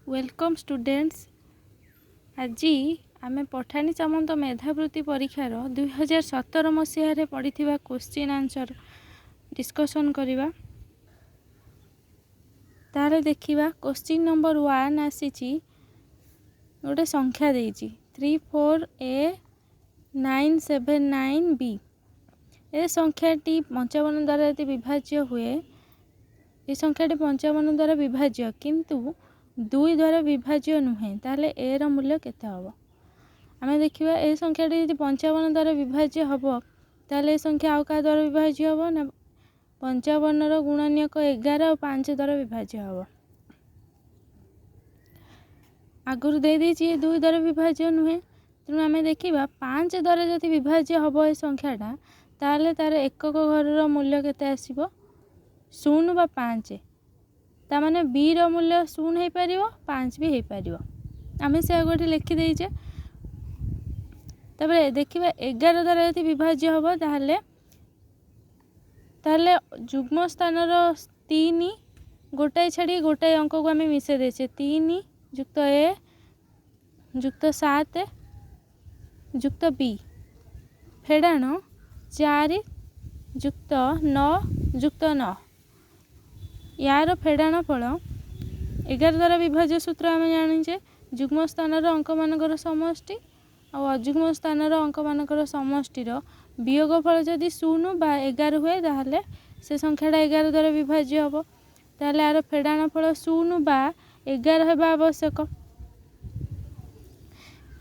Welcome students. आज आम पठानी सामंत मेधावृत्ति परीक्षार 2017 मसीह पढ़ी क्वेश्चन आंसर डिस्कसन करवा। ताले देखिबा क्वेश्चन नंबर 1 आसी गोटे संख्या देइछि 34A979B। ए संख्याटी 55 द्वारा यदि विभाज्य हुए, ये संख्याटी 55 द्वारा विभाज्य किंतु 2 द्वारा विभाज्य नुहे, ताले ए रो मूल्य केते हबो? आमे देखिबा ए संख्याटी यदि 55 द्वारा विभाज्य हबो ताले ए संख्या आउ का द्वारा विभाज्य हबो ना 55 रो गुणनीयक 11 और 5 द्वारा विभाज्य हबो। आगुर दे देछि 2 द्वारा विभाज्य नुहे, तेणु आमे देखिबा 5 द्वारा यदि विभाज्य हबो ए संख्याटा ताले तार एकक घर रो मूल्य केते आसीबो 0 बा 5। ता माने बी रो मूल्य 0 हे परिवो 5 भी हे परिवो। आमे से आगोटी लिखि देइचे। तबे देखिबा 11 द्वारा यदि विभाज्य हबो ताले जुग्म स्थान रो 3 गोटाए छाड़ी गोटाए अंक को आमे मिसे देछे 3 जुक्त ए जुक्त 7 जुक्त बी फेडाण 4 जुक्त 9 जुक्त 9। यार फेडाण फल 11 द्वारा विभाज्य सूत्र आम जाचे जुग्म स्थान अंक मानकर समष्टि और अजुग्म स्थान अंक मानकर समष्टिर वियोगफल जदि 0 बा 11 हुए ताहले से संख्याटा 11 द्वारा विभाज्य हम। ताहले यार फेडाण फल 0 बा 11 हेबा आवश्यक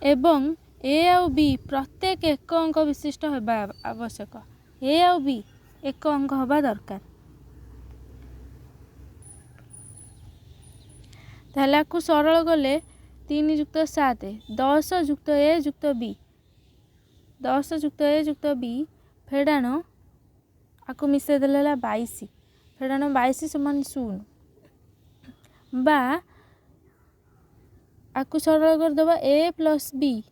एवं ए आउ बी प्रत्येक एक अंक विशिष्ट हेबा आवश्यक। ए आउ बी एक अंक हवा दरकार। ताहले आकु सरल गले 3 जुक्त 7 10 जुक्त ए जुक्त बी 10 जुक्त ए जुक्त बी फेडाण आकु मिसे देले 22 फेडाण 22 समान 0 बा आकु सरल कर दबा ए प्लस बी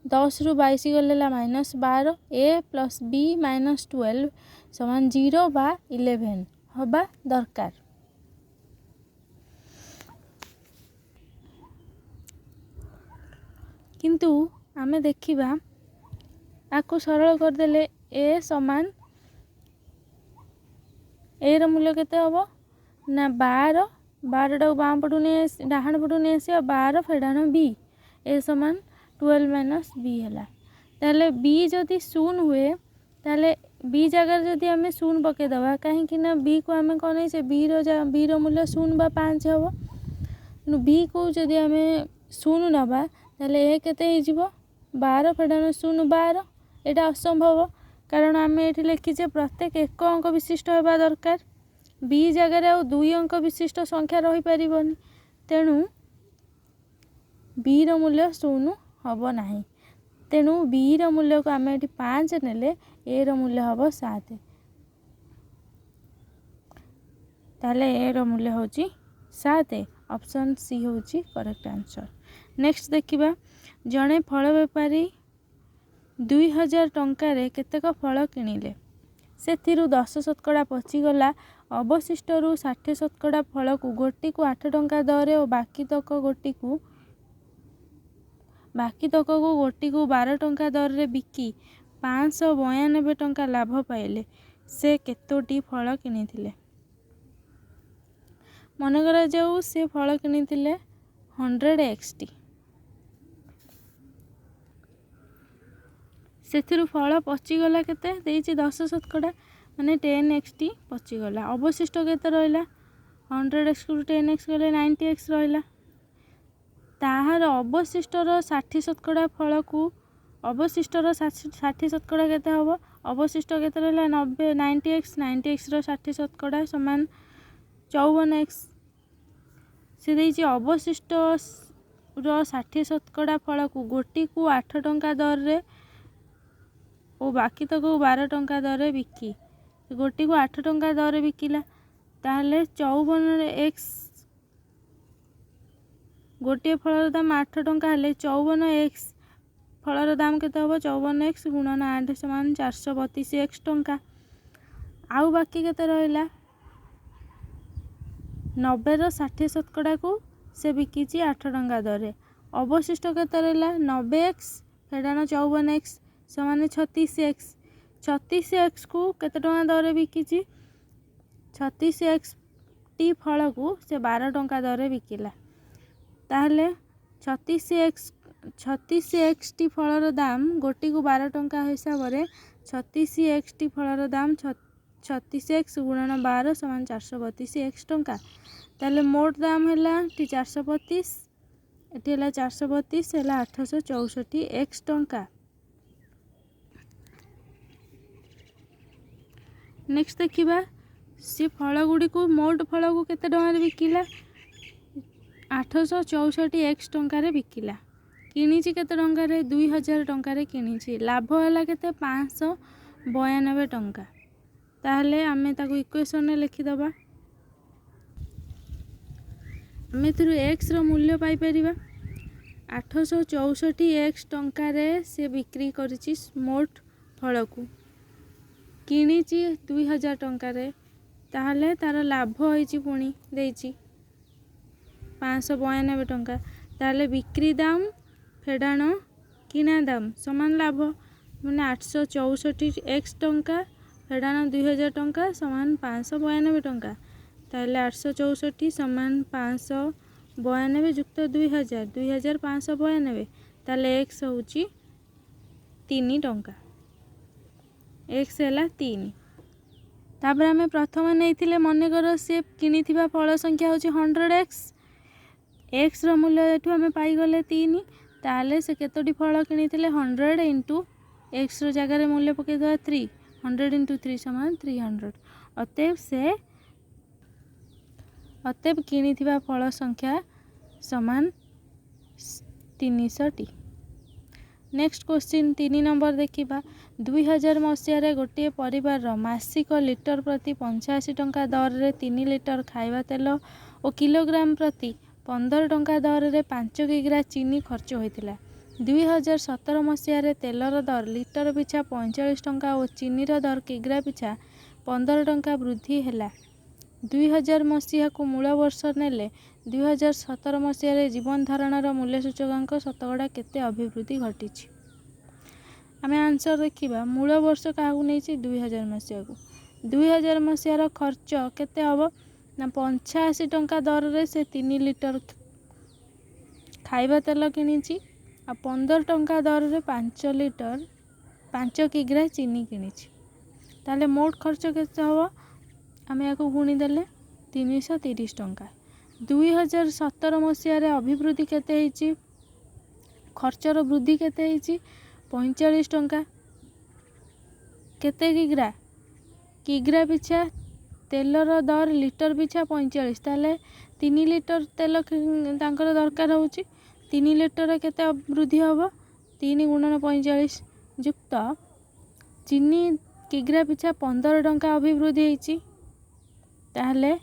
10 रु 22 गले -12 ए प्लस बी -12 समान 0 बा 11 हवा दरकार। किंतु आमे देखिबा आकु सरल कर देले ए समान ए रो मूल्य केते हबो ना 12 टा बाम पटु ने डाहाण पटु ने आसी 12 फेडाण बी ए समान 12 माइनस बी हला। ताले बी जदि 0 हुए ताले बी जगह जदि आमे 0 पके दबा काहे कि ना बी को आमे कोन से बी रो मूल्य 0 बा 5 हबो। नु बी को जदि आमे 0 नबा ताले ए केते हे जिवो 12 फेडाण 0 12 एटा असंभव कारण आमे एठी लिखिचे प्रत्येक एक अंक विशिष्ट हेबा दरकार। बी जगह रे 2 अंक विशिष्ट संख्या रही परिबोनी, तेणु बी रो मूल्य 0 हबो नाही। तेणु बी रो मूल्य को आमे एठी 5 नेले ए रो मूल्य हबो 7। ताले ए रो मूल्य होची 7। ऑप्शन सी होची करेक्ट आंसर। नेक्स्ट देखिबा जणे फल बेपारी 2000 टंकारे केतेक फल किनिले, सेथिरु 10% पचिगला अवशिष्ट 60% फल को गोटी को 8 टंका दरे और बाकी तक गोटी को 12 टंका दर रे बिकी 592 टंका लाभ पाइले, से केतोटी फल किनिथिले? मन करा जाऊ से फल किनिथिले 100xt। सेथिरु फल पचिगला केते देइछि 10% माने 10xt पचिगला। अवशिष्ट केते रहिला 100x को 10x गले 90x रहिला। ताहार अवशिष्टर 60% फल को अवशिष्टर 60% केते हबो? अवशिष्ट केते रहिला 90x रो 60% समान 54x। से देइछि अवशिष्ट रो 60% फल को गोटी को 8 टंका दर रे और बाकी तक 12 टंका दर रे बिकी गोटी को 8 टंका दर रे बिकिला, ताहले 54 रे x गोटे फलर दाम 8 टंका हेले 54x फलर दाम केते हबो 54x गुणन 8 समान 432x टंका। आउ बाकी केते रहिला 90 रो 60% को से बिकी 8 टंका दर। अवशिष्ट केते रहा 90x फेडाण 54x समान 36x। 36x को केते टंका दर बिकी 36x टी फल को से 12 टंका दर बिकिला। ताहले 36x टी फलर दाम गोटी को 12 टंका हिसाब से 36x टी फलर दाम 36x गुणन 12 समान 432x टंका। ताहले मोट दाम है टी 432 एटी है 432 है 864x टंका। नेक्स्ट देखिबा सी फल गुड़ी को मोट फल को केते टंका बिकिला 864x टंका बिकिला। किणीची केते टंका 2000 टंका किणीची। लाभ है केते 592 टंका। ताहले आमे ताको इक्वेशन में लिखिदबा। आमे थ्रू x रो मूल्य पाई परिबा 864x टंका से बिक्री करिछि मोट फल को किणीची 2000 टंका। ताहले तार लाभ होइछि पुणी देइछि 592 टंका। ताहले बिक्री दाम फेडाण किना दाम समान लाभ माने 864x टंका फेडाण 2000 टंका समान 592 टंका। ताहले 864 समान 592 जुक्त 2000 2592। ताहले x होउछि 3 टंका। x है 3। तापर आमे प्रथम नैथिले मन कर से किनिथिबा फल संख्या होछि 100x। x रो मूल्य एठू आमे पाई गले 3। ताले से केतोटी फल किनिथिले 100 इंटू x रो जगह रे मूल्य पके दवा 3 100 इंटू 3 समान 300। अतएव किनिथिबा फल संख्या समान 300 टी। नेक्स्ट क्वेश्चन 3 नंबर देखिबा 2000 मसीह रे गोटे परिवार रो मासिक लिटर प्रति 85 टंका दर रे 3 लिटर खाइबा तेल और किलोग्राम प्रति 15 टंका दर रे 5 किग्रा चीनी खर्च होइतिला। 2017 मसीह रे तेलर दर लिटर पिछा 45 टंका और चीनीर दर किग्रा पिछा 15 टंका वृद्धि हैला। 2000 मसीहा को मूल वर्ष नेले 2017 मसीह रे जीवन धारणर मूल्य सूचकांक शतकड़ा केते अभिवृद्धि घटिछि। आमे आंसर देखिबा मूल वर्ष काहू नैछि 2000 मसीहा को। 2000 मसीहार खर्च केते हबो ना 85 टंका दर रे से 3 लिटर खाइबा तेल किनिछि आ 15 टंका दर रे 5 किग्रा चीनी किनिछि। ताले मोट खर्च केते हबो आमे याको गुणी देले 330 टंका। 2017 मसीह रे अभिवृद्धि केते ହେଇछि खर्चर वृद्धि केते ହେଇछि 45 टंका। केते किग्रा पिछा तेलर दर लिटर पिछा 45। ताले 3 लिटर तेल तांकर दरकार होछि 3 लिटर केते वृद्धि हबो 3 गुणन 45 जुक्त चीनी किग्रा पिछा 15 टंका अभिवृद्धि ହେଇछि। ताहले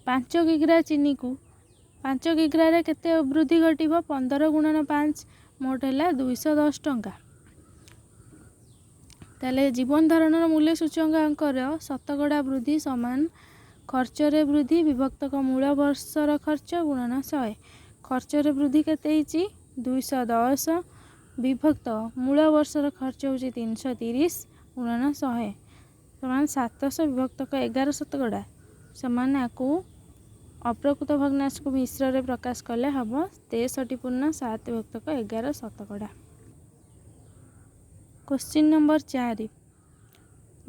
5 किग्रा चीनी को 5 किग्रा रे केते वृद्धि घटिबो 15 गुणन 5 मोट है 210 टंका। ताले जीवन धारणर मूल्य सूचकांकर शतकड़ा वृद्धि समान खर्च रे वृद्धि विभक्तक मूल वर्षर खर्च गुणन 100। खर्च रे वृद्धि केते ହେଇछि 210 विभक्त मूल वर्षर खर्च होछि 330 गुणन 100 समान 700 विभक्तक 11 शतकड़ा समान याकू अप्रकृत भग्नांश को मिश्र रे प्रकाश कले हबो 63.7 विभक्तक 11 शतकड़ा। क्वेश्चन नंबर 4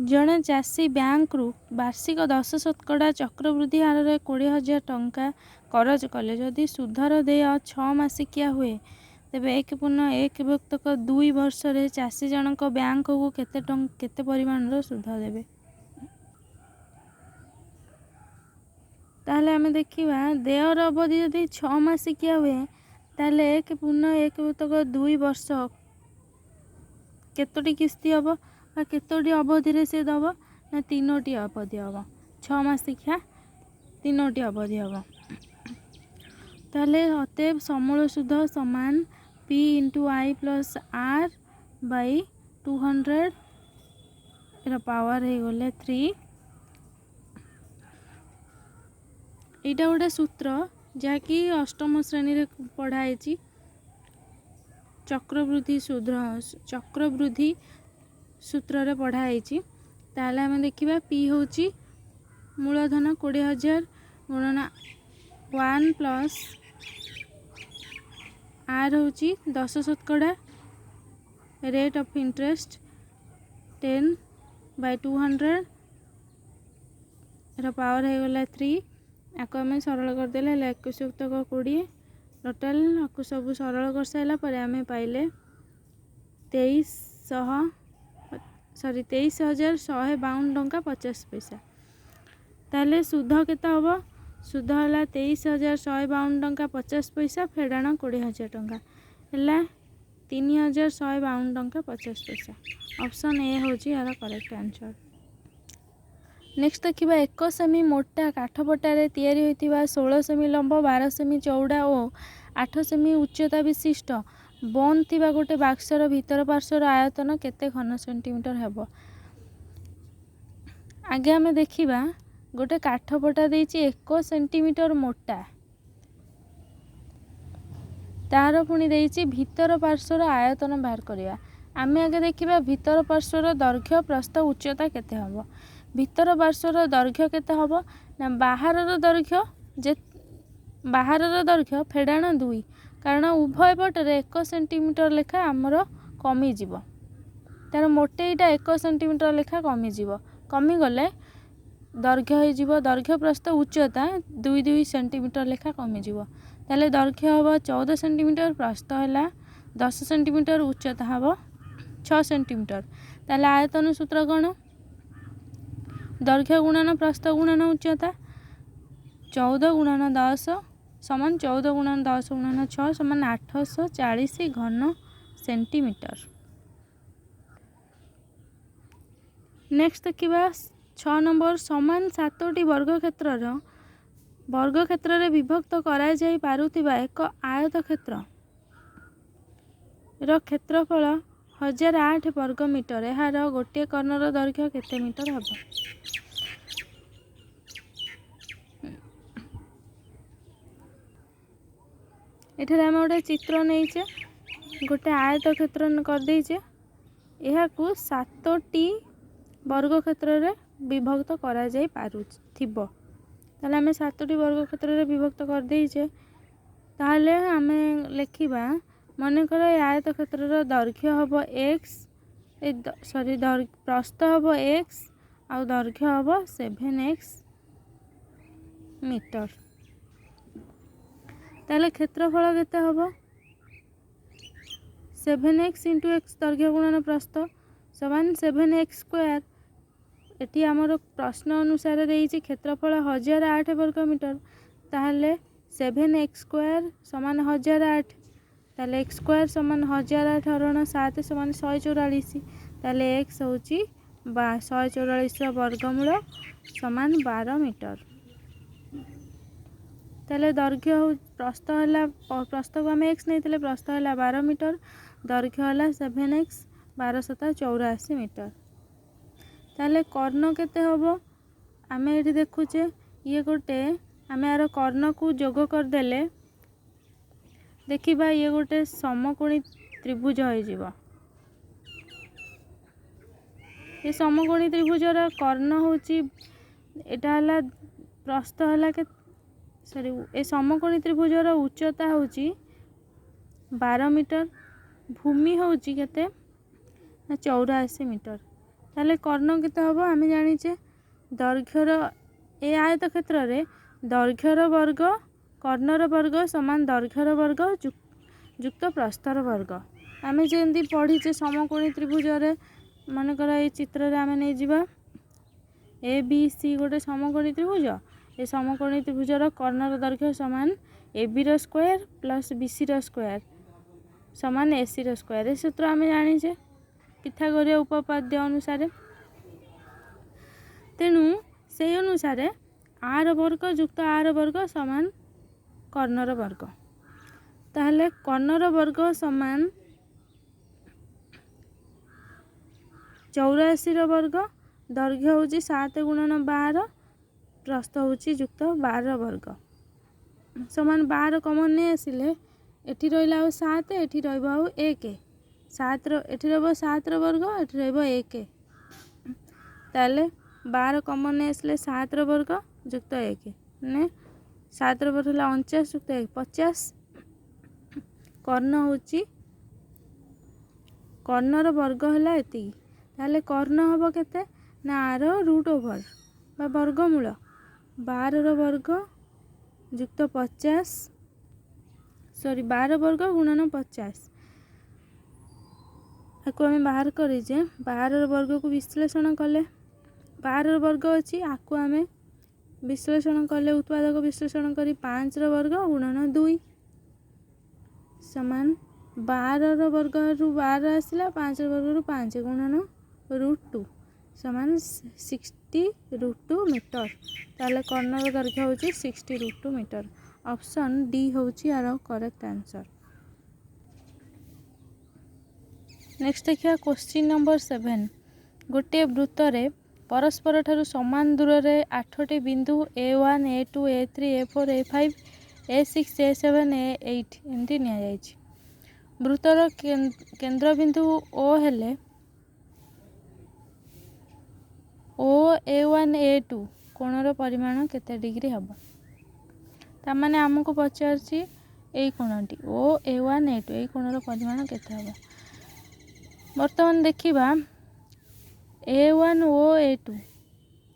जड़े चाषी बैंक रु वार्षिक 10 शतकड़ा चक्रवृद्धि हार रे 20,000 टंका करज कले जदि सुधर देय 6 मासिकिया हुए तेबे 1.1 विभक्तक 2 वर्ष रे चाषी जनक बैंक को केते परिमाण रो सुध देबे। ताहले आमे देखिबा देयर अवधि जदि 6 मासिकिया हुए ताहले 1.1 विभक्तक 2 वर्ष केतोटी किस्ती हबो आ केतोटी अवधि रे से दबो ना 3टी अवधि हबो 6 मासिकिया 3टी अवधि हबो। ताहले अतएव समूल सुध समान P into I plus R by 200 era power है गले 3 एटा गोटे सूत्र जहाँकि अष्टम श्रेणी रे पढ़ाई चक्रवृद्धि सूत्र रे पढ़ाई। ताहले आमे देखिबा पी होची मूलधन 20,000 गुणना 1 प्लस आर होची 10% रेट ऑफ इंटरेस्ट 10/200 र पावर हो गला 3 आको आम सरल करदे 21 टोटाल आपको सब सरल कर सारा पर आम पाइले 23,152 टंका 50 पैसा। ताले सुध केते हम सुध है 23,152 टंका 50 पैसा फेडाण 20,000 टंका है 3,152 टंका 50 पैसा। ऑप्शन ए हूँ यार करेक्ट आंसर। नेक्स्ट देखिबा 1 सेमी मोटा काठपटारे तैयारी होइतिबा 16 सेमी लंब 12 सेमी चौड़ा और 8 सेमी उच्चता विशिष्ट बंद थिबा गोटे बाक्सर भीतर पार्श्वर आयतन केते घन सेंटीमीटर हेबो। आगे आमे देखिबा गोटे काठपटा देइछि 1 सेंटीमीटर मोटा तार पुणी देइछि भीतर पार्श्वर आयतन बाहर करिया। आमे आगे देखिबा भीतर पार्श्वर दैर्घ्य प्रस्थ उच्चता केते हबो। भीतर पार्श्वर दैर्घ्य केते हबो ना बाहरर दैर्घ्य फेडाण 2 कारण उभय पटरे 1 सेंटीमीटर लेखा आमर कमी जीवो तार मोटेईटा 1 सेंटीमीटर लेखा कमी जीवो कमी गले दैर्घ्य हो जीवो दैर्घ्य प्रस्थ उच्चता 2 सेंटीमीटर लेखा कमी जीवो ताले दैर्घ्य हबो 14 सेंटीमीटर प्रस्थ है 10 सेंटीमीटर उच्चता हबो 6 सेंटीमीटर। ताले आयतन सूत्र कौन दैर्घ्य गुणन प्रस्थ गुणन उच्चता 14 गुणन 10 समान 14 गुणन 10 गुणन 6 समान 840 घन सेंटीमीटर। नेक्स्ट देखिबा 6 नंबर समान 7टी वर्ग क्षेत्र रे विभक्त करा जाई पारुथिबा एक आयत क्षेत्र रो क्षेत्रफल 1008 वर्ग मीटर यार गोटे कर्णर दैर्घ्य केते मीटर हबो। एठारे आम गोटे चित्र नहींचे गोटे आयत क्षेत्र कर देइचे यह को 7टी वर्ग क्षेत्र रे विभक्त करा जाई पारुथिबो ताले आमे 7टी वर्ग क्षेत्र रे विभक्त कर देइचे ताले आमे लेखिबा मन कर आयत क्षेत्र रो दैर्घ्य हबो x प्रस्थ हबो x आ दैर्घ्य हबो 7x मीटर। ताले क्षेत्रफल केते हबो 7x × x दैर्घ्य गुणन प्रस्थ समान 7x स्क्वायर। एटी आमर प्रश्न अनुसार देइछि क्षेत्रफल 1008 वर्ग मीटर ताहले 7x स्क्वायर समान 1008 ताले x स्क्वायर समान 1008 हरण 7 समान 144 ताले x होची 144 वर्गमूल समान 12 मीटर। ताले दैर्घ्य प्रस्थ है प्रस्थ को आम x नहीं प्रस्थ है 12 मीटर दैर्घ्य है 7x 12 7 84 मीटर। ताले कर्ण केते हबो आमे एठी देखुचे ये गोटे आमे यार कर्ण को जोग कर देले देखिबा ये गोटे समकोणी त्रिभुज हो जिवो। ये समकोणी त्रिभुजर कर्ण होची एटा हला प्रस्थ हला के सॉरी ए समकोणी त्रिभुजर उच्चता होची 12 मीटर भूमि होची केते 84 मीटर। ताले कर्ण केते हबो आमे जानिचे दैर्घ्यर ए आयत क्षेत्र रे दैर्घ्यर वर्ग कर्णर वर्ग समान दैर्घ्यर वर्ग युक्त प्रस्थर वर्ग। आमे जेंदी पढ़ीचे समकोणी त्रिभुज रे मन कर ए चित्र रे आमे नै जिबा ए बी सी गोटे समकोणी त्रिभुज ए समकोणी त्रिभुजर कर्णर दैर्घ्य समान ए बी रो स्क्वायर प्लस बी सी रो स्क्वायर समान ए सी रो स्क्वायर। ए सूत्र आमे जानिचे पिथागोरीय उपपाद्य अनुसार तेणु से अनुसार आर वर्ग युक्त आर वर्ग समान कर्णर वर्ग ताहले कर्णर वर्ग समान 84 वर्ग दैर्घ्य होची 7 × 12 प्रस्थ होची युक्त 12 वर्ग समान 12 कॉमन नहीं आसिले एठी रहिला 7 एठी रहइबो 1 7 एठी रहइबो 7 वर्ग एठी रहइबो 1 ताले 12 कॉमन नहीं आसिले 7 वर्ग युक्त 1 ने 7 वर्ग होला 49 युक्त 1 50 कर्ण होची कर्णर वर्ग है एति ताले कर्ण हम केते ना आर रूट ओवर बा वर्गमूल 12 वर्ग युक्त 50 सॉरी 12 वर्ग गुणन 50 आपको आम बाहर करेजे 12 वर्ग को विश्लेषण कले 12 वर्ग अच्छी आपको आम विश्लेषण कले उत्पादक विश्लेषण करी 5 वर्ग गुणन 2 समान 12 वर्ग रु 12 आसला 5 वर्ग रु 5 गुणन √2 समान 60 √2 मीटर ताले कर्णर दैर्घ्य होची 60 √2 मीटर ऑप्शन डी होची आर करेक्ट आंसर। नेक्स्ट देखिए क्वेश्चन नंबर 7 गोटे वृत्त रे परस्पर ठारू समान दूर रे 8टी बिंदु A1 A2 A3 A4 A5 A6 A7 A8 एमती निया जायछि वृत्तर केंद्र बिंदु O हेले O A1 A2 कोणर परिमाण केते डिग्री हबो तामाने हमको पचारछि एई कोणटी O A1 A2 एई कोणर परिमाण केते हबो वर्तमान देखिबा A1 O A2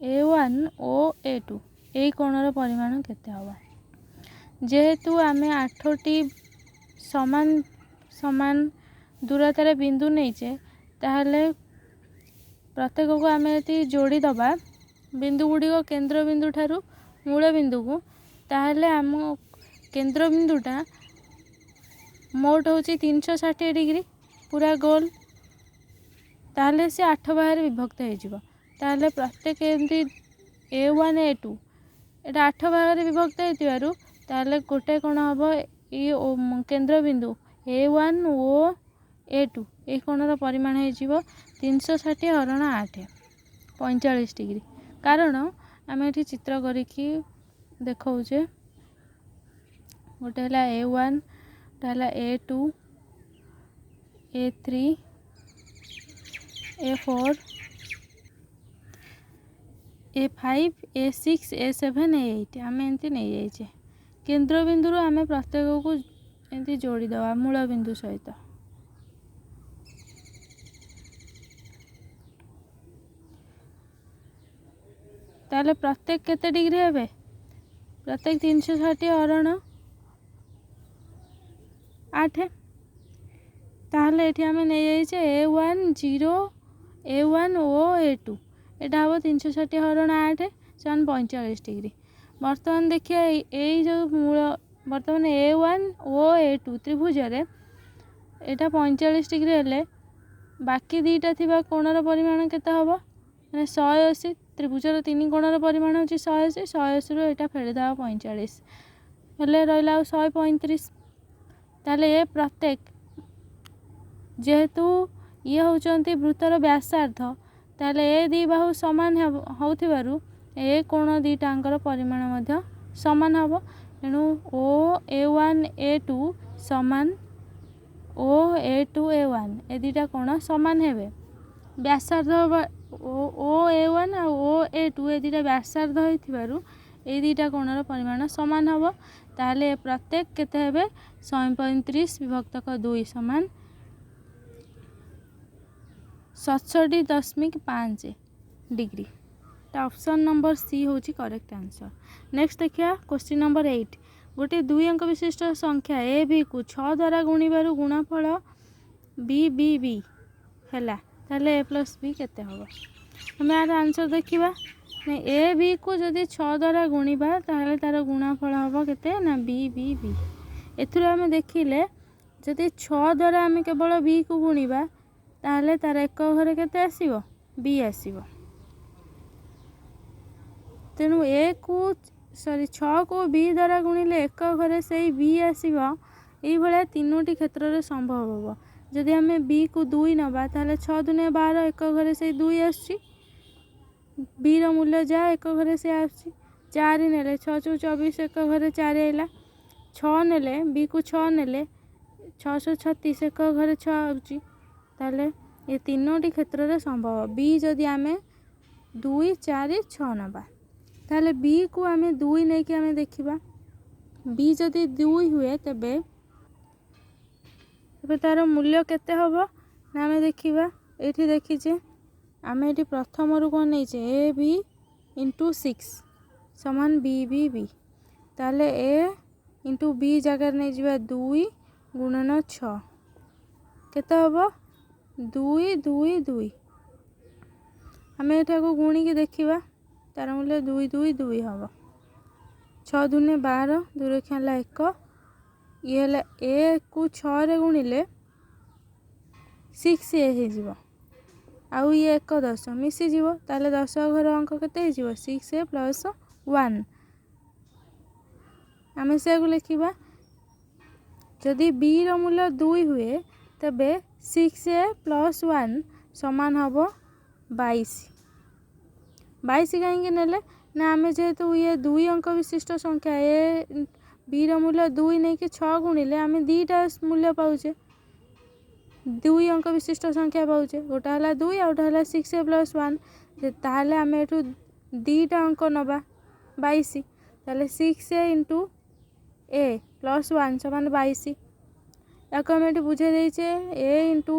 A1 O A2 एई कोणर परिमाण केते हबो जेहेतु आमे 8टी समान समान दूरतार बिंदु नहींचे ताहले प्रत्येक को आम ये जोड़ी दबा बिंदु गुड़िक केंद्र बिंदु ठारू मूल बिंदु को ताहले आम केंद्र बिंदुटा मोट होची 360 डिग्री पूरा गोल ताहले से 8 भाग विभक्त हो ताहले प्रत्येक एमती A1 A2 एटा 8 भाग विभक्त हो ताहले गोटे कोण हम ये केंद्र बिंदु A1 O A2 ये कोणर परिमाण हो 360 हरण 8 45 डिग्री कारण आम ये चित्र करिकी देखौचे गोटे है A1 गोटे है A2 A3 A4 A5 A6 A7 A8 आम एमती नहीं जाइए केंद्र बिंदु आम प्रत्येक को एमती जोड़ी दवा मूल बिंदु सहित ताले प्रत्येक केते डिग्री हेबे प्रत्येक 360 हरण 8 ताहले एठी आमे नै जाइछे A1 0 A1 O A2 एटा हो 360 हरण 8 समान 45 डिग्री वर्तमान देखिए एई जो मूल वर्तमान A1 O A2 त्रिभुज रे एटा 45 डिग्री हेले बाकी दीटा थिबा कोणर परिमाण केते हबो माने 180 त्रिभुजर 3 कोणर परिमाण होची 180 180 रो एटा फेडदा 45 हेले रहला 135 ताले ए प्रत्येक जेहेतु ये होचंती वृत्तर व्यासार्ध ताले ए दी बाहु समान होथिबारु ए कोण दीटांकर परिमाण मध्य समान हबो तेणु O A1 A2 समान O A2 A1 ए दीटा कोण समान हेबे व्यासार्ध O A1 और O A2 ए दीटा व्यासार्ध होइथिबारु ए दीटा कोणर परिमाण समान हबो ताले प्रत्येक केते हेबे 135 विभक्तक 2 समान 67.5 डिग्री ऑप्शन नंबर सी होची करेक्ट आंसर। नेक्स्ट देखिया क्वेश्चन नंबर 8 गोटे 2 अंक विशिष्ट संख्या ए बी को 6 द्वारा गुणिबारु गुणफल बी बी बी हैला ताले ए प्लस बी केते हबो हम यार आंसर देखिबा ए बी को जदि 6 द्वारा गुणिबा ताहले तार गुणफल हबो केते ना बी बी बी एथुरा हम देखिले जदि 6 द्वारा हम केवल बी को गुणिबा ताहले तार एक घरे केते आसीबो बी आसीबो तेणु ए को सॉरी 6 को बी द्वारा गुणिले एक घरे से बी आसीबो एई भले तीनोटी क्षेत्र रे संभव होबो जदि हमें बी को 2 नबा ताहले 6 दुने 12 एक घरे से 2 आसी बी रो मूल्य जा एक घरे से आसी 4 नेले 6 चौ 24 एक घरे 4 आइला 6 नेले बी को 6 नेले 636 एक घरे 6 आउची ताले ये तीनोटी क्षेत्र में संभव बी जदि आमे 2 4 6 नबा ताले बी को आमे 2 नहीं कि आमे देखिबा बी जदि 2 हुए तबे तार मूल्य केते हबो ना आमे देखिबा एठी देखिचे आमे एठी प्रथम रु कोन नैचे ए बी इंटू 6 समान बी बी बी ताले ए इंटू बी जगह नहीं जिबा 2 गुणन 6 केते हबो 2 2 2 आमे एटा को गुणी के देखिबा तार मूल्य 2 2 2 हबो 6 दुने 12 2 रे खेला 1 ये हला ए को 6 रे गुणिले 6 ए हे जिवो आउ ये 1 10 मिसी जीव ताले 10 घर अंक केते जीव 6a प्लस 1 आमे से को लिखिबा जदि b रो मूल्य 2 हुए तबे 6a प्लस 1 समान हबो 22 22 कहीं नेले ना आमे जेहेतु ये 2 अंक विशिष्ट संख्या ए b रो मूल्य 2 नहीं कि 6 गुणिले आमे दीटा मूल्य पाउचे 2 अंक विशिष्ट संख्या पाउचे गोटा हला 2 आ गोटा हला 6a प्लस 1 ताहले आमे एठू दीटा अंक नबा 22 ताहले 6a इंटू a प्लस 1 समान 22 याको आमे एठू बुझे देइचे a इंटू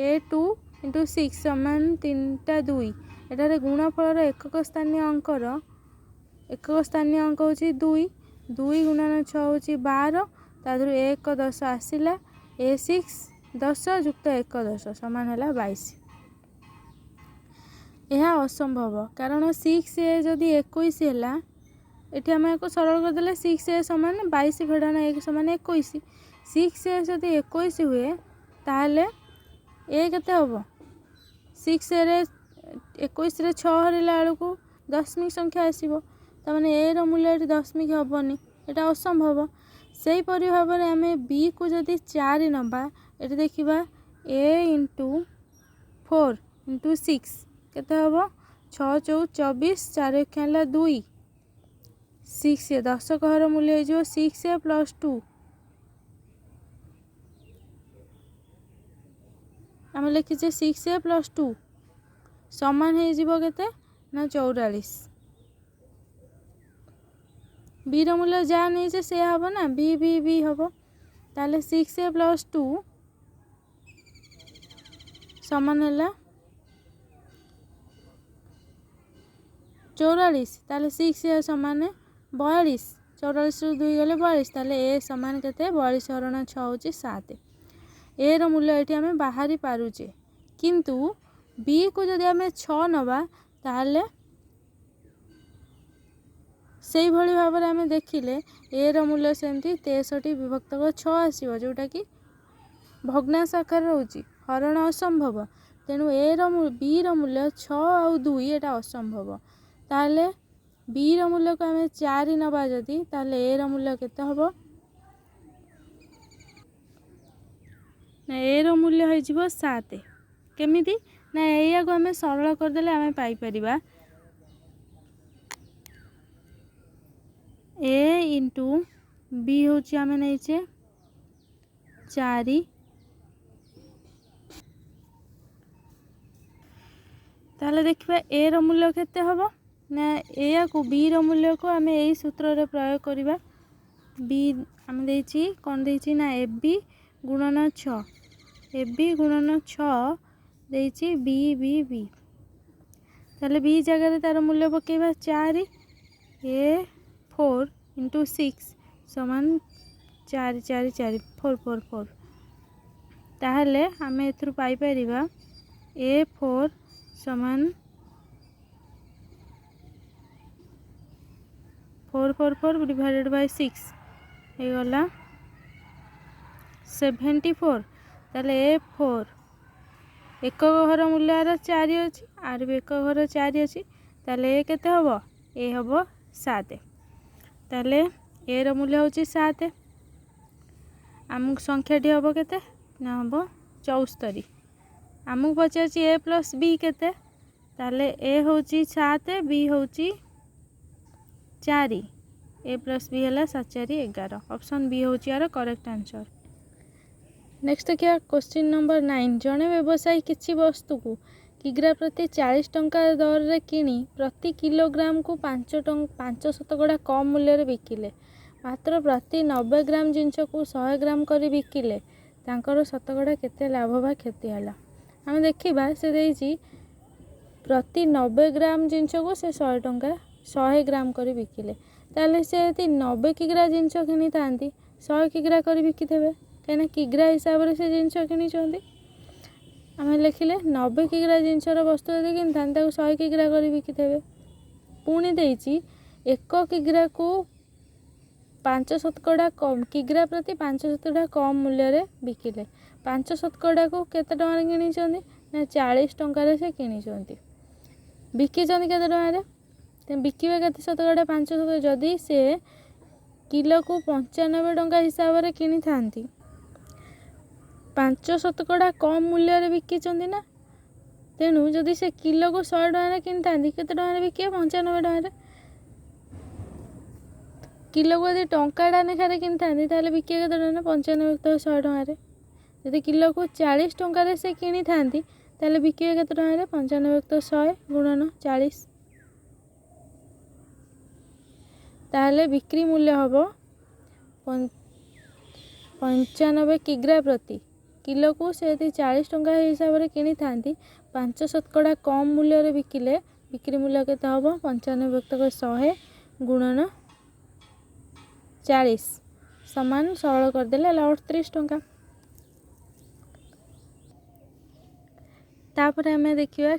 a2 इंटू 6 समान 3टा 2 एटारे गुणफल एकक स्थानीय अंक होची 2 2 गुणन 6 होची 12 तादरु 1 10 आसिला a6 10 जुक्त 1 10 समान है 22 यह असंभव कारण 6a जदि 21 है ये आम एक सरल करदे 6a समान 22 फेड़ान 1 समान 21 6a जदि 21 हुए ताहले ए केते हम 6a रे 21 रे 6 हरला बेलू दशमिक संख्या आसो तमें ए रो मूल्य दशमिक हेनी यहाँ असंभव से परी भाव में आम बी को जदि 4 नबा ये देखा a इंटू 4 इंटू 6 केते हम 6 चौ 24 4 खेला 2 6 10 घर मूल्य हो 6a प्लस 2 आम लिखीचे 6a प्लस 2 समान हो केते ना 44 बी रो मूल्य जहाँ नहीं से हम ना बी बी बी हम ताले 6a प्लस 2 समान है 44 ताले 6a समान 42 44 रु 2 गले 42 ताले ए समान केते 42 हरण 6 होची 7 ए रो मूल्य एठी हमें बाहरी पारुचे किंतु बी को जदि हमें 6 नबा ताले से भली भाव में आम देखिले ए रो मूल्य सेमती 63 विभक्त 6 आसो जोटा कि भग्नांश आकार रोची हरण असंभव तेणु ए रो बी रो मूल्य 6 आउ 2 एटा असंभव ताले बी रो मूल्य को आम 4 नबा जदि ताले ए रो मूल्य केते हबो ना ए रो मूल्य हो जिवो 7 केमिति ना एया को आम सरल करदेले आम पाई परिबा ए इंटू बी हूँ आम नहींचे 4 ताले देखिए ए रो मूल्य केते हबो ना ए को बी रो मूल्य को आम यही सूत्र रे प्रयोग करिबा बी आम देछि कोन देछि ना ए बी गुणन 6 ए बी गुणन 6 देछि बी बी बी ताले बी जगह रे तार मूल्य पकेबा 4 ए 4 इंटू 6 समान 4 4 4 4 4 4 ताहले आम एथरु पाई परिबा a4 समान 4 4 4 डिवाइडेड बाय 6 हे गला 74 ताले a4 एक घर मूल्य 4 अच्छी आर भी एक घर 4 अच्छी ताले ए केते हबो ए हबो 7 ताले ए रो मूल्य होची 7 आमक संख्याटी हम केते ना हम 74 आमक पचार ए प्लस बी केते ताले ए होची 7 बी होची चारि ए प्लस बी है 7 4 11 ऑप्शन बी हूँ यार करेक्ट आंसर। नेक्स्ट देखिए क्वेश्चन नंबर 9 जड़े व्यवसायी किसी वस्तु को किग्रा प्रति 40 टंका दर रे किणी प्रति किलोग्राम को 5 शतकड़ा कम मूल्य रे बिकिले मात्र प्रति 90 ग्राम जिनस को 100 ग्राम करी बिकिले तांकर शतकड़ा केते लाभ बा क्षति है आम देखा से देइछि प्रति 90 ग्राम जिनस को से 100 टंका 100 ग्राम करी बिकिले ताले से 90 किग्रा जिनस किनी थांती 100 किग्रा करी बिकिथेबे कहीं किग्रा हिसाब से जिनस किनी आम लिखिले 90 किग्रा जिनसर वस्तु यदि किनी था 100 किग्रा करी बिकिथेबे पुणी देइछि 1 किग्रा को 5 शतकड़ा कम किग्रा प्रति 5 शतकड़ा कम मूल्य रे बिकिले 5 शतकड़ा को केते टंका किनी ना 40 टंका से किनी बिकी केते टंका बिकिबे केते शतकड़ा 5 शतकड़ा जदि से किलो को 95 टंका हिसाब से किनी थांती 5 शतकड़ा कम मूल्य रे बिकी ना तेणु जदि से किलो को 100 टंका किनी थांती केते टंका बिकिबे 95 टंका किलो को यदि टंकाटा लेखार किनी थांती ताले बिकिबे केते टंका 95 तो 100 टंका यदि किलो को 40 टंका से किनी थांती ताले बिकिबे केते टंका 95 तो 100 गुणन 40 ताले बिक्री मूल्य हम 95 किग्रा प्रति किलो को से 40 टंका हिसाब से किनी थांती 5 शतकड़ा कम मूल्य रे बिकिले बिक्री मूल्य केते हम 95 तक 100 गुणन 40 समान सरल करदेले 38 टंका। तापर आम देखा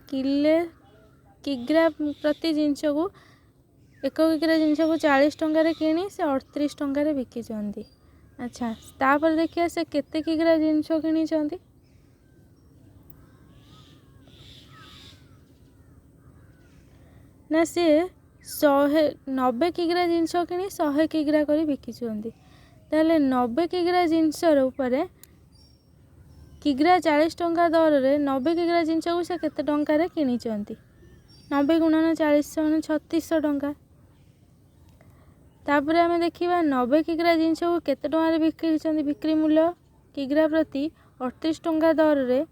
किग्रा प्रति जिनस को 1 किग्रा जिनस को 40 टंका किणी से 38 टंका बिकी अच्छा तापर देखिए से केते किग्रा जिनस किनी ना सी 90 किग्रा जिनस किनी 100 किग्रा करी बिकिछंती ताले 90 किग्रा जिनस ऊपर किग्रा 40 टंका दर रे 90 किग्रा जिनस को से केते टंका रे किनी 90 गुणन 40 3600 टंका। तापर आम देखा 90 किग्रा जिनस को केते टंका बिक्री बिक्री मूल्य किग्रा प्रति 38 टंका दर रे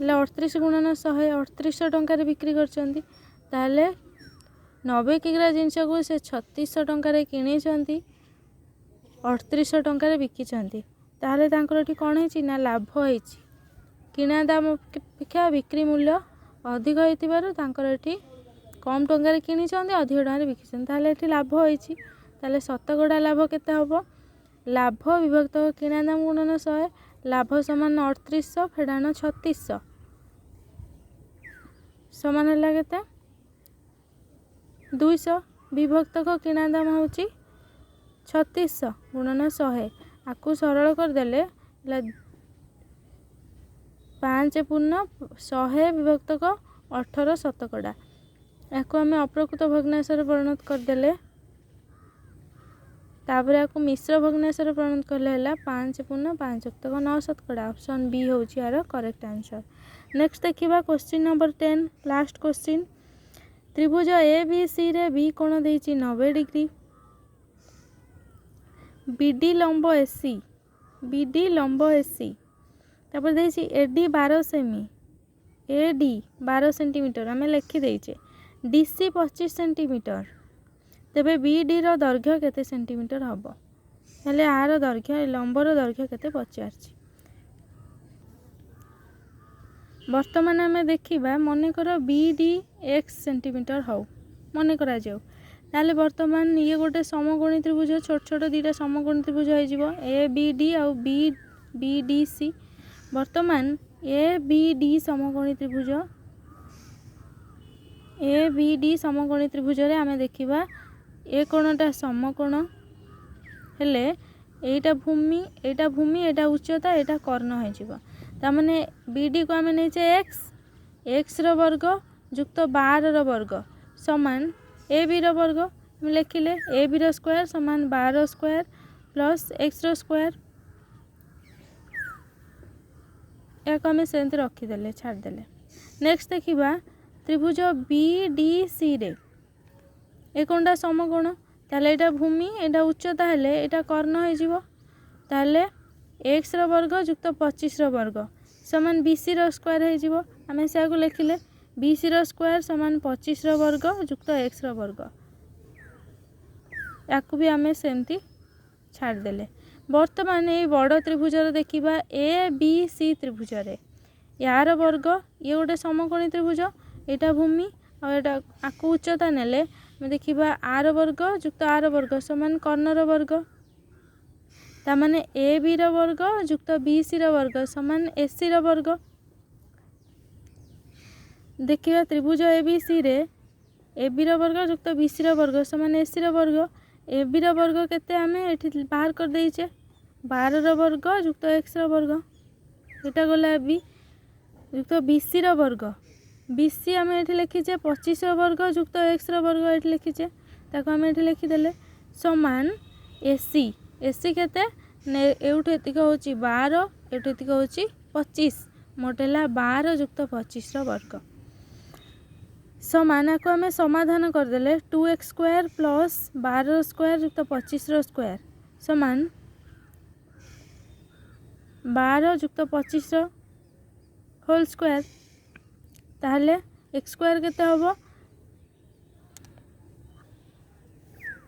38 गुणन 100 3800 टंका बिक्री करछंती ताले 90 किग्रा जिनस को से 3600 टंका किणी 3800 टंका बिकिछंती ताहले तांकर एठी कोन हेछि ना लाभ हेछि किणा दाम अपेक्षा बिक्री मूल्य अधिक होइतिबारु तांकर एठी कम टंका किणी अधिक टंका बिकिछंती ताहले एठी लाभ होइछि ताहले शतकड़ा लाभ केते हबो लाभ विभक्त किणा दाम गुणन 100 लाभ समान 3800 फेडान 3600 समान है केते 200 विभक्त किणा दाम होछि 3600 गुणन 100 आपको सरल करदेले 5 पूर्ण 100 विभक्त 18 शतकड़ा या आम अप्रकृत भग्नांशर परिणत करदेले तापर आपको मिश्र भग्नांशर परिणत करले 5 पूर्ण 5 तक 9 शतकड़ा ऑप्शन बी हूँ यार करेक्ट आंसर। नेक्स्ट देखा क्वेश्चन नंबर 10 लास्ट क्वेश्चन त्रिभुज ए बी सी रे बी कोण देइछि 90 डिग्री बीडी लंब एसी तापर देइछि एडी 12 सेमी एडी 12 सेंटीमीटर आम लिखी देइछे डीसी 25 सेंटीमीटर तेबे बीडी रो दैर्घ्य केते सेंटीमीटर हबो हेले आर दैर्घ्य लंबर दैर्घ्य केते पचारछि वर्तमान आम देखा मन कर बीडी एक्स सेंटीमीटर हो मन करा जाऊ ताले वर्तमान ये गोटे समकोणी त्रिभुज छोट छोट दीटा समकोणी त्रिभुज हो ए बी डी आउ बी बी डी सी वर्तमान ए बी डी समकोणी त्रिभुज ए बी डी समकोणी त्रिभुज रे आमे देखिबा ए कोणटा समकोण हेले एटा भूमि एटा उच्चता एटा कर्ण हो जिवो ता माने बी डी को आमे नेचे एक्स रो वर्ग युक्त 12 रो वर्ग समान ए बी रो वर्ग लिखिले ए बी रो स्क्वायर समान 12 स्क्वायर प्लस एक्स रो स्क्वायर या आम सेमती रखीदे छाड़देले। नेक्स्ट देखा त्रिभुज बी डी सी रे ए कोणटा समकोण ताले एटा भूमि एटा उच्चता हेले एटा कर्ण हो जिवो ताले x रो वर्ग युक्त 25 रो वर्ग समान BC रो स्क्वायर हो जिवो आमे से को लिखिले BC रो स्क्वायर समान 25 रो वर्ग युक्त x रो वर्ग याकु भी आमे सेमती छाड़ देले। वर्तमान ये बड़ त्रिभुज देखिबा ABC त्रिभुज रे यार वर्ग ये गोटे समकोणी त्रिभुज एटा भूमि और एटा आकु उच्चता नेले देखिबा आर वर्ग युक्त आर वर्ग समान कर्णर वर्ग तामाने AB रो वर्ग युक्त BC रो वर्ग समान AC रो वर्ग। देखिबा त्रिभुज ABC रे AB रो वर्ग युक्त BC रो वर्ग समान AC रो वर्ग AB रो वर्ग केते आमे एठी बाहर कर देइचे 12 रो वर्ग युक्त x रो वर्ग एटा गला AB युक्त BC रो वर्ग BC आमे एठी लिखिचे 25 रो वर्ग युक्त x रो वर्ग एठी लिखिचे ताको आमे एठी लिखि देले समान AC केते ने एउठ एतिक होची 12 एउठ एतिक होची 25 मोटेला 12 युक्त 25 रो वर्ग समान को आमे समाधान कर देले 2x स्क्वायर प्लस 12 स्क्वायर युक्त 25 रो स्क्वायर समान 12 युक्त 25 रो होल स्क्वायर ताहले x स्क्वायर केते होबो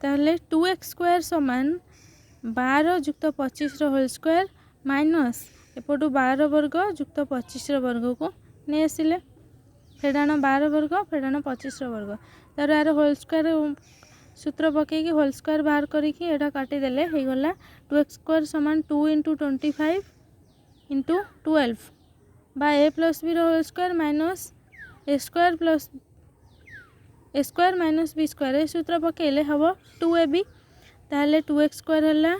ताहले 2x स्क्वायर समान 12 युक्त 25 रो होल स्क्वायर माइनस एपटू 12 वर्ग युक्त 25 रो वर्ग को ने आसिले फेडाण 12 वर्ग फेडाण 25 रो वर्ग तार यार होल स्क्वायर सूत्र पकई कि होल स्क्वायर बाहर करिकी एटा काटी देले हे गला 2x स्क्वायर समान 2 * 25 * 12 बा a + b रो whole square minus a square plus a square minus b square ए सूत्र पकेले हबो 2ab ताले 2x स्क्वायर हला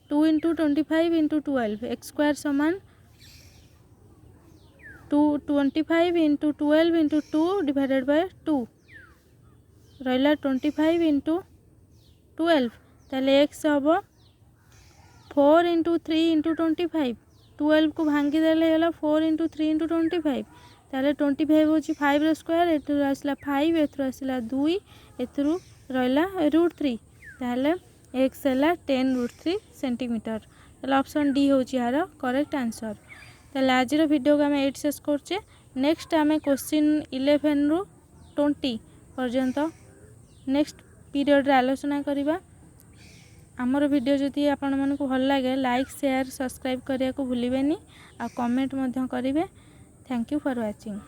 2 * 25 * 12 x स्क्वायर समान 25 * 12 * 2 डिवाइडेड बाय 2 रहिला 25 * 12 ताले x हबो 4 * 3 * 25 12 को भांगी देले होला 4 * 3 * 25 ताले 25 होची 5 रो स्क्वायर एथु आसला 5 एथु आसला 2 एथु रहिला √3 ताले x हला 10√3 सेंटीमीटर ताले ऑप्शन डी होची यार करेक्ट आंसर। ताले आज रो वीडियो को हमें 8 शेष करछे नेक्स्ट हमें क्वेश्चन 11 रु 20 पर्यंत नेक्स्ट पीरियड रे आलोचना करिबा। आमर वीडियो जदि आपण मन को भल लागे लाइक शेयर सब्सक्राइब करिया को भूलिबेनी आ कमेंट मध्य करिवे। Thank you for watching.